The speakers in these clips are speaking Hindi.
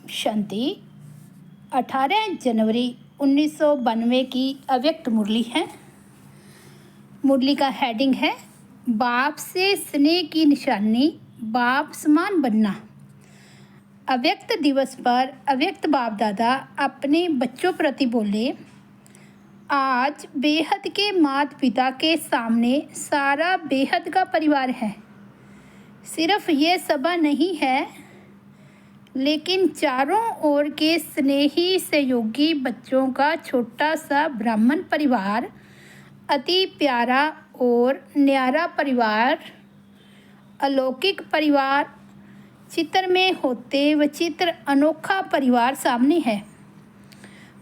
शांति 18 जनवरी 1992 की अव्यक्त मुरली है। मुरली का हेडिंग है बाप से स्नेह की निशानी, बाप समान बनना। अव्यक्त दिवस पर अव्यक्त बाप दादा अपने बच्चों प्रति बोले, आज बेहद के माता पिता के सामने सारा बेहद का परिवार है। सिर्फ ये सभा नहीं है, लेकिन चारों ओर के स्नेही सहयोगी बच्चों का छोटा सा ब्राह्मण परिवार, अति प्यारा और न्यारा परिवार, अलौकिक परिवार, चित्र में होते विचित्र अनोखा परिवार सामने है।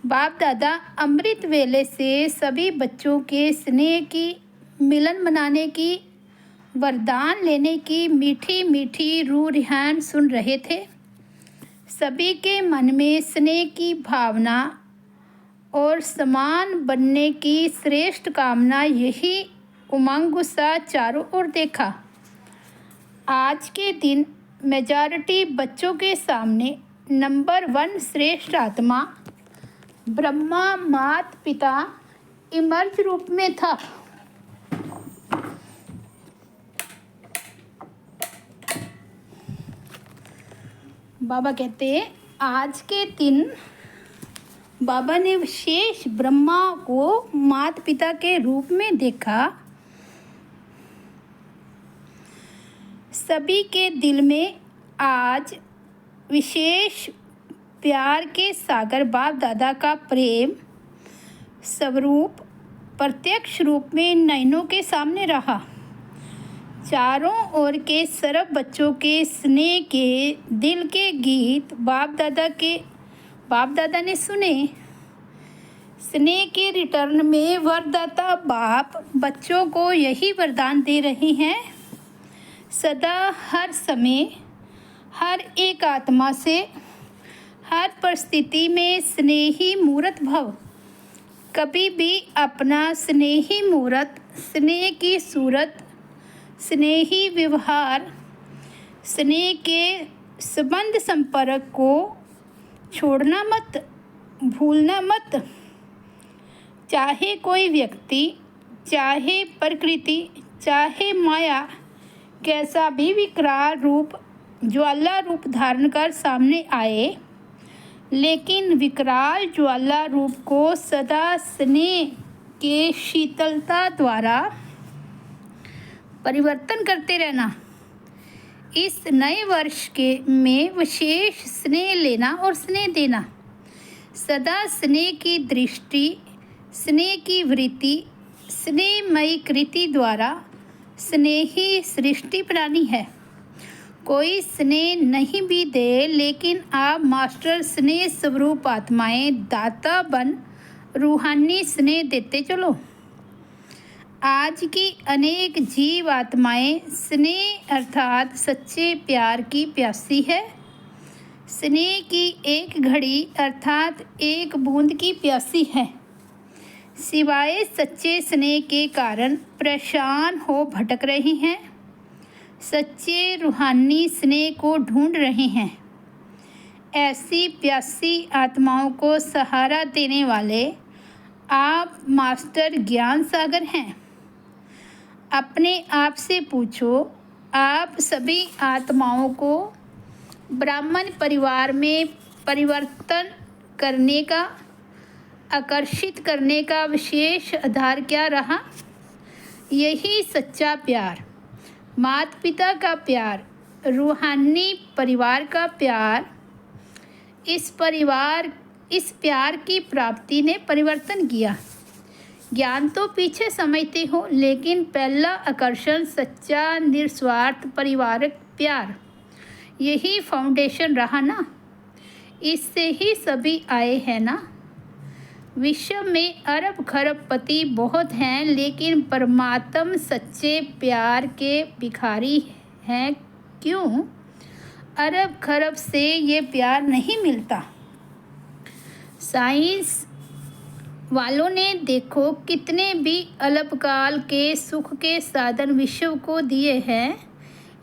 बाप दादा अमृत वेले से सभी बच्चों के स्नेह की, मिलन मनाने की, वरदान लेने की मीठी मीठी रूह रिहान सुन रहे थे। सभी के मन में स्नेह की भावना और समान बनने की श्रेष्ठ कामना, यही उमंग सा चारों ओर देखा। आज के दिन मेजॉरिटी बच्चों के सामने नंबर 1 श्रेष्ठ आत्मा ब्रह्मा माता पिता इमर्ज रूप में था। बाबा कहते हैं, आज के दिन बाबा ने विशेष ब्रह्मा को माता पिता के रूप में देखा। सभी के दिल में आज विशेष प्यार के सागर बाप दादा का प्रेम स्वरूप प्रत्यक्ष रूप में नयनों के सामने रहा। चारों ओर के सर्व बच्चों के स्नेह के दिल के गीत बाप दादा ने सुने। स्नेह के रिटर्न में वरदाता बाप बच्चों को यही वरदान दे रहे हैं, सदा हर समय हर एक आत्मा से हर परिस्थिति में स्नेही मूर्त भव। कभी भी अपना स्नेही मूर्त, स्नेह की सूरत, स्नेही व्यवहार, स्नेह के संबंध संपर्क को छोड़ना मत, भूलना मत। चाहे कोई व्यक्ति, चाहे प्रकृति, चाहे माया, कैसा भी विकराल रूप, ज्वाला रूप धारण कर सामने आए, लेकिन विकराल ज्वाला रूप को सदा स्नेह के शीतलता द्वारा परिवर्तन करते रहना। इस नए वर्ष में विशेष स्नेह लेना और स्नेह देना। सदा स्नेह की दृष्टि, स्नेह की वृत्ति, स्नेहमयी कृति द्वारा स्नेही सृष्टि बनानी है। कोई स्नेह नहीं भी दे, लेकिन आप मास्टर स्नेह स्वरूप आत्माएं दाता बन रूहानी स्नेह देते चलो। आज की अनेक जीव आत्माएं स्नेह अर्थात सच्चे प्यार की प्यासी है। स्नेह की एक घड़ी अर्थात एक बूंद की प्यासी है। सिवाय सच्चे स्नेह के कारण परेशान हो भटक रहे हैं। सच्चे रूहानी स्नेह को ढूंढ रहे हैं। ऐसी प्यासी आत्माओं को सहारा देने वाले आप मास्टर ज्ञान सागर हैं। अपने आप से पूछो, आप सभी आत्माओं को ब्राह्मण परिवार में परिवर्तन करने का, आकर्षित करने का विशेष आधार क्या रहा? यही सच्चा प्यार, माता पिता का प्यार, रूहानी परिवार का प्यार। इस प्यार की प्राप्ति ने परिवर्तन किया। ज्ञान तो पीछे समझते हो, लेकिन पहला आकर्षण सच्चा निस्वार्थ परिवारक प्यार, यही फाउंडेशन रहा ना। इससे ही सभी आए हैं ना। विश्व में अरब खरबपति बहुत हैं, लेकिन परमात्म सच्चे प्यार के भिखारी हैं। क्यों? अरब खरब से ये प्यार नहीं मिलता। साइंस वालों ने देखो कितने भी अल्पकाल के सुख के साधन विश्व को दिए हैं,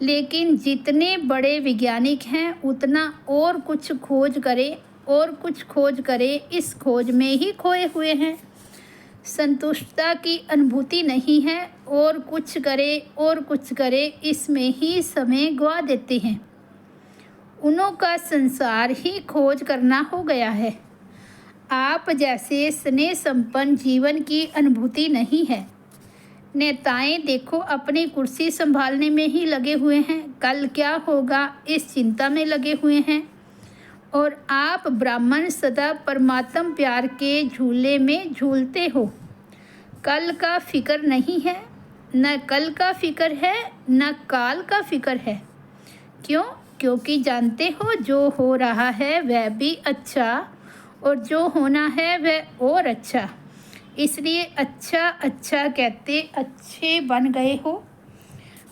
लेकिन जितने बड़े वैज्ञानिक हैं उतना और कुछ खोज करें और कुछ खोज करें, इस खोज में ही खोए हुए हैं। संतुष्टता की अनुभूति नहीं है, और कुछ करें इसमें ही समय गवा देते हैं। उन्हों का संसार ही खोज करना हो गया है। आप जैसे स्नेह संपन्न जीवन की अनुभूति नहीं है। नेताएं देखो अपनी कुर्सी संभालने में ही लगे हुए हैं, कल क्या होगा इस चिंता में लगे हुए हैं, और आप ब्राह्मण सदा परमात्म प्यार के झूले में झूलते हो। कल का फिक्र नहीं है, न कल का फिक्र है न काल का फिक्र है। क्यों? क्योंकि जानते हो जो हो रहा है वह भी अच्छा, और जो होना है वह और अच्छा। इसलिए अच्छा अच्छा कहते अच्छे बन गए हो।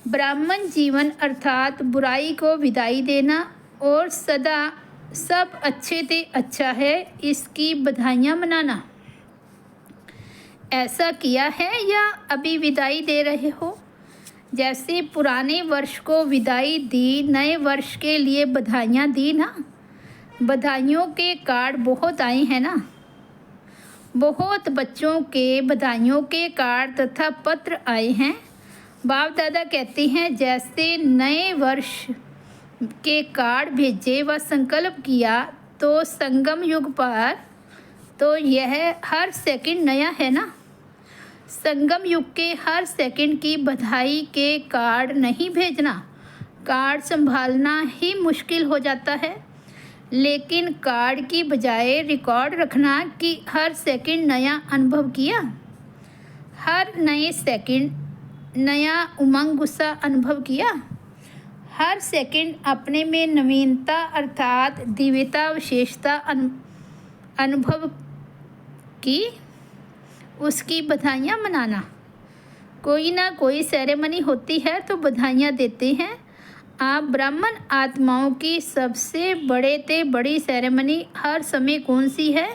ब्राह्मण जीवन अर्थात बुराई को विदाई देना और सदा सब अच्छे से अच्छा है, इसकी बधाइयाँ मनाना। ऐसा किया है या अभी विदाई दे रहे हो? जैसे पुराने वर्ष को विदाई दी, नए वर्ष के लिए बधाइयाँ दी ना। बधाइयों के कार्ड बहुत आए हैं ना। बहुत बच्चों के बधाइयों के कार्ड तथा पत्र आए हैं। बाप दादा कहते हैं जैसे नए वर्ष के कार्ड भेजे व संकल्प किया तो संगम युग पर, तो यह हर सेकंड नया है ना। संगम युग के हर सेकंड की बधाई के कार्ड नहीं भेजना, कार्ड संभालना ही मुश्किल हो जाता है। लेकिन कार्ड की बजाय रिकॉर्ड रखना कि हर सेकंड नया अनुभव किया, हर नए सेकंड नया उमंग गुस्सा अनुभव किया, हर सेकंड अपने में नवीनता अर्थात दिव्यता विशेषता अनुभव की, उसकी बधाइयाँ मनाना। कोई ना कोई सेरेमनी होती है तो बधाइयाँ देते हैं। आप ब्राह्मण आत्माओं की सबसे बड़ी सेरेमनी हर समय कौन सी है?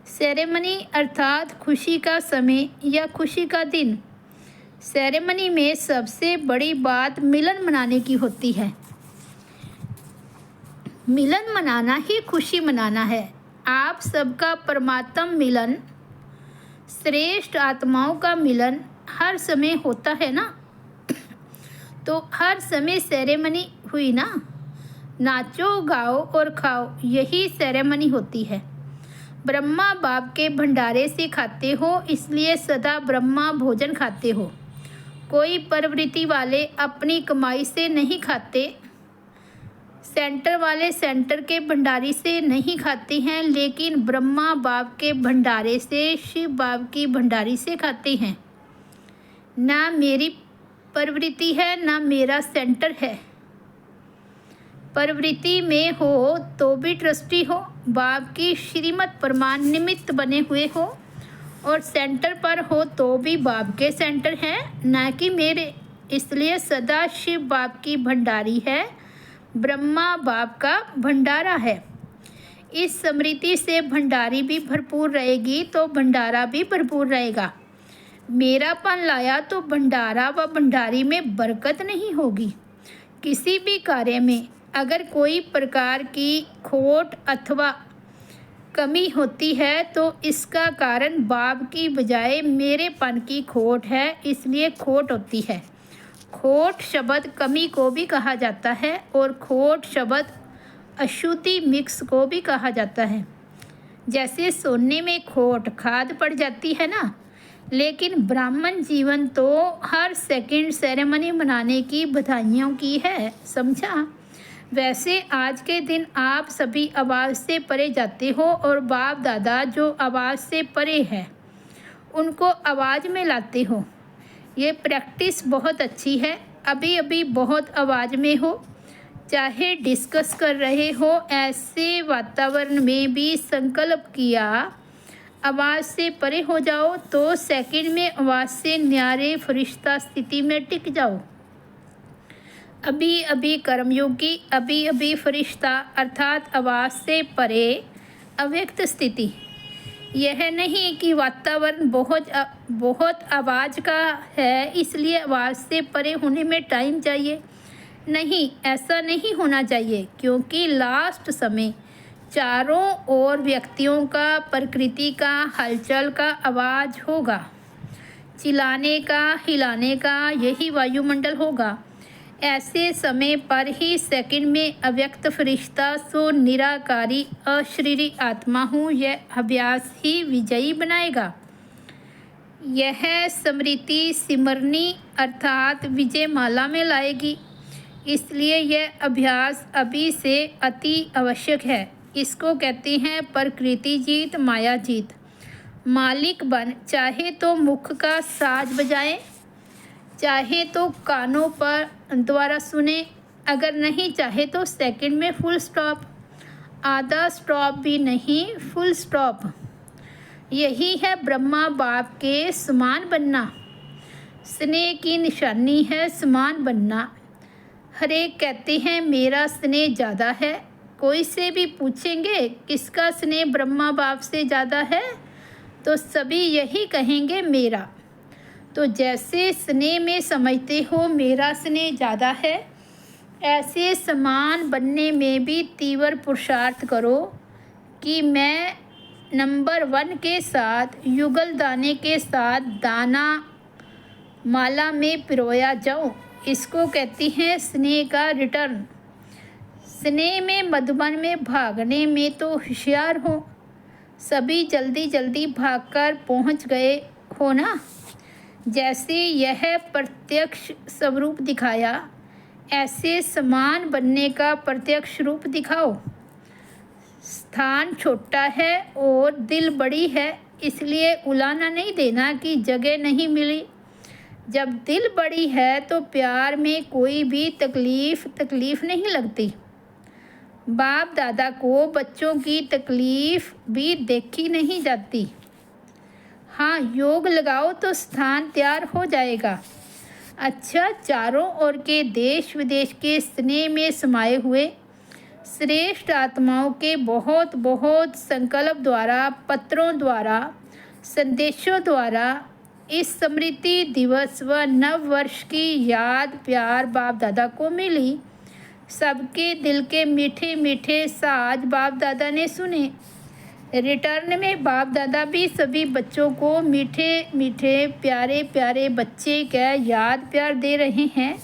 सेरेमनी अर्थात खुशी का समय या खुशी का दिन। सेरेमनी में सबसे बड़ी बात मिलन मनाने की होती है। मिलन मनाना ही खुशी मनाना है। आप सबका परमात्म मिलन, श्रेष्ठ आत्माओं का मिलन हर समय होता है ना। तो हर समय सेरेमनी हुई ना। नाचो गाओ और खाओ, यही सेरेमनी होती है। ब्रह्मा बाप के भंडारे से खाते हो, इसलिए सदा ब्रह्मा भोजन खाते हो। कोई प्रवृत्ति वाले अपनी कमाई से नहीं खाते, सेंटर वाले सेंटर के भंडारी से नहीं खाते हैं, लेकिन ब्रह्मा बाप के भंडारे से, शिव बाप की भंडारी से खाते हैं। ना मेरी प्रवृत्ति है ना मेरा सेंटर है। प्रवृत्ति में हो तो भी ट्रस्टी हो, बाप की श्रीमत प्रमाण निमित्त बने हुए हो, और सेंटर पर हो तो भी बाप के सेंटर हैं, ना कि मेरे। इसलिए सदा शिव बाप की भंडारी है, ब्रह्मा बाप का भंडारा है। इस स्मृति से भंडारी भी भरपूर रहेगी तो भंडारा भी भरपूर रहेगा। मेरापन लाया तो भंडारा व भंडारी में बरकत नहीं होगी। किसी भी कार्य में अगर कोई प्रकार की खोट अथवा कमी होती है तो इसका कारण बाप की बजाय मेरेपन की खोट है, इसलिए खोट होती है। खोट शब्द कमी को भी कहा जाता है और खोट शब्द अशुद्धि मिक्स को भी कहा जाता है। जैसे सोने में खोट खाद पड़ जाती है ना। लेकिन ब्राह्मण जीवन तो हर सेकंड सेरेमनी मनाने की बधाइयों की है, समझा। वैसे आज के दिन आप सभी आवाज़ से परे जाते हो और बाप दादा जो आवाज़ से परे है उनको आवाज़ में लाते हो। ये प्रैक्टिस बहुत अच्छी है। अभी अभी बहुत आवाज़ में हो, चाहे डिस्कस कर रहे हो, ऐसे वातावरण में भी संकल्प किया आवाज़ से परे हो जाओ तो सेकंड में आवाज़ से न्यारे फरिश्ता स्थिति में टिक जाओ। अभी अभी कर्मयोगी, अभी अभी फरिश्ता अर्थात आवाज़ से परे अव्यक्त स्थिति। यह नहीं कि वातावरण बहुत आवाज़ का है इसलिए आवाज़ से परे होने में टाइम चाहिए। नहीं, ऐसा नहीं होना चाहिए, क्योंकि लास्ट समय चारों ओर व्यक्तियों का, प्रकृति का, हलचल का आवाज़ होगा, चिल्लाने का, हिलाने का, यही वायुमंडल होगा। ऐसे समय पर ही सेकंड में अव्यक्त फरिश्ता सो निराकारी अशरीरी आत्मा हूँ, यह अभ्यास ही विजयी बनाएगा। यह स्मृति सिमरनी अर्थात विजय माला में लाएगी। इसलिए यह अभ्यास अभी से अति आवश्यक है। इसको कहते हैं प्रकृति जीत, माया जीत। मालिक बन, चाहे तो मुख का साज बजाएं, चाहे तो कानों पर द्वारा सुने, अगर नहीं चाहे तो सेकंड में फुल स्टॉप, आधा स्टॉप भी नहीं, फुल स्टॉप। यही है ब्रह्मा बाप के समान बनना। स्नेह की निशानी है समान बनना। हर एक कहते हैं मेरा स्नेह ज़्यादा है। कोई से भी पूछेंगे किसका स्नेह ब्रह्मा बाप से ज़्यादा है, तो सभी यही कहेंगे मेरा। तो जैसे स्नेह में समझते हो मेरा स्नेह ज़्यादा है, ऐसे समान बनने में भी तीव्र पुरुषार्थ करो कि मैं नंबर 1 के साथ युगल दाने के साथ दाना माला में पिरोया जाऊं। इसको कहती हैं स्नेह का रिटर्न। स्नेह में मधुबन में भागने में तो होशियार हो, सभी जल्दी जल्दी भागकर पहुंच गए हो ना। जैसे यह प्रत्यक्ष स्वरूप दिखाया, ऐसे समान बनने का प्रत्यक्ष रूप दिखाओ। स्थान छोटा है और दिल बड़ी है, इसलिए उलाना नहीं देना कि जगह नहीं मिली। जब दिल बड़ी है तो प्यार में कोई भी तकलीफ नहीं लगती। बाप दादा को बच्चों की तकलीफ भी देखी नहीं जाती। हाँ, योग लगाओ तो स्थान तैयार हो जाएगा। अच्छा, चारों ओर के देश विदेश के स्नेह में समाये हुए श्रेष्ठ आत्माओं के बहुत बहुत संकल्प द्वारा, पत्रों द्वारा, संदेशों द्वारा इस स्मृति दिवस व नव वर्ष की याद प्यार बाप दादा को मिली। सबके दिल के मीठे मीठे साज बाप दादा ने सुने। रिटर्न में बाप दादा भी सभी बच्चों को मीठे मीठे प्यारे प्यारे बच्चे का याद प्यार दे रहे हैं।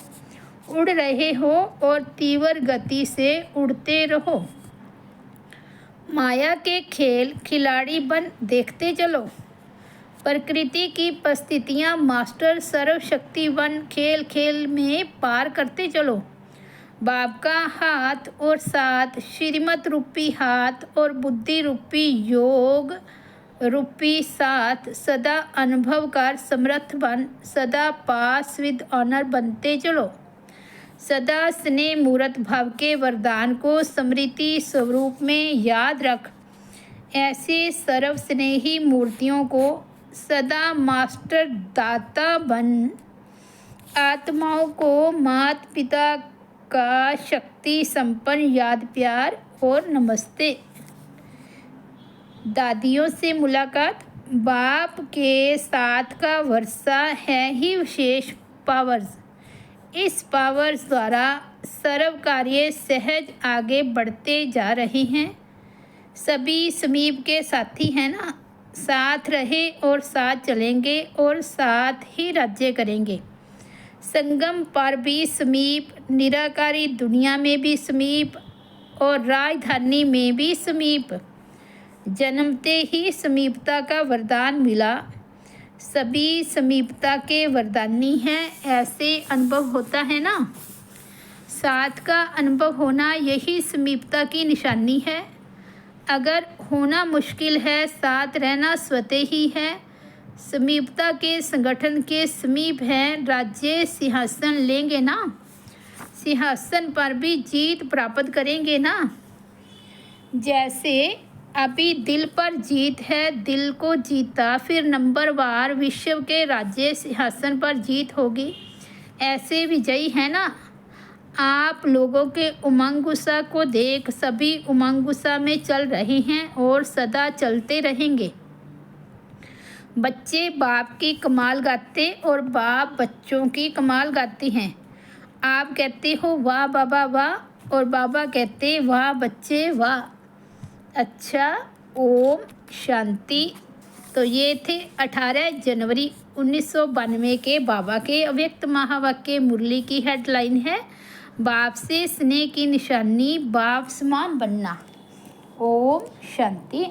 उड़ रहे हो और तीव्र गति से उड़ते रहो। माया के खेल खिलाड़ी बन देखते चलो। प्रकृति की परिस्थितियाँ मास्टर सर्वशक्तिवान खेल खेल में पार करते चलो। बाप का हाथ और साथ, श्रीमत रूपी हाथ और बुद्धि रूपी योग रूपी साथ, सदा अनुभवकार समर्थ बन, सदा पास विद ऑनर बनते चलो। सदा स्नेह मूर्त भाव के वरदान को स्मृति स्वरूप में याद रख। ऐसे सर्व स्नेही मूर्तियों को सदा मास्टर दाता बन। आत्माओं को माता पिता का शक्ति संपन्न याद प्यार और नमस्ते। दादियों से मुलाकात। बाप के साथ का वर्षा है ही विशेष पावर्स। इस पावर्स द्वारा सर्व कार्य सहज आगे बढ़ते जा रहे हैं। सभी समीप के साथी हैं ना, साथ रहे और साथ चलेंगे और साथ ही राज्य करेंगे। संगम पर भी समीप, निराकारी दुनिया में भी समीप और राजधानी में भी समीप। जन्मते ही समीपता का वरदान मिला। सभी समीपता के वरदानी हैं, ऐसे अनुभव होता है ना। साथ का अनुभव होना यही समीपता की निशानी है। अगर होना मुश्किल है, साथ रहना स्वतः ही है। समीपता के संगठन के समीप हैं, राज्य सिंहासन लेंगे ना। सिंहासन पर भी जीत प्राप्त करेंगे ना। जैसे अभी दिल पर जीत है, दिल को जीता, फिर नंबर वार विश्व के राज्य सिंहासन पर जीत होगी। ऐसे विजयी है ना। आप लोगों के उमंग उत्साह को देख सभी उमंग उत्साह में चल रहे हैं और सदा चलते रहेंगे। बच्चे बाप की कमाल गाते और बाप बच्चों की कमाल गाते हैं। आप कहते हो वाह बाबा वाह, और बाबा कहते वाह बच्चे वाह। अच्छा, ओम शांति। तो ये थे 18 जनवरी 1992 के बाबा के अव्यक्त महावाक्य मुरली की हेडलाइन है, बाप से स्नेह की निशानी बाप समान बनना। ओम शांति।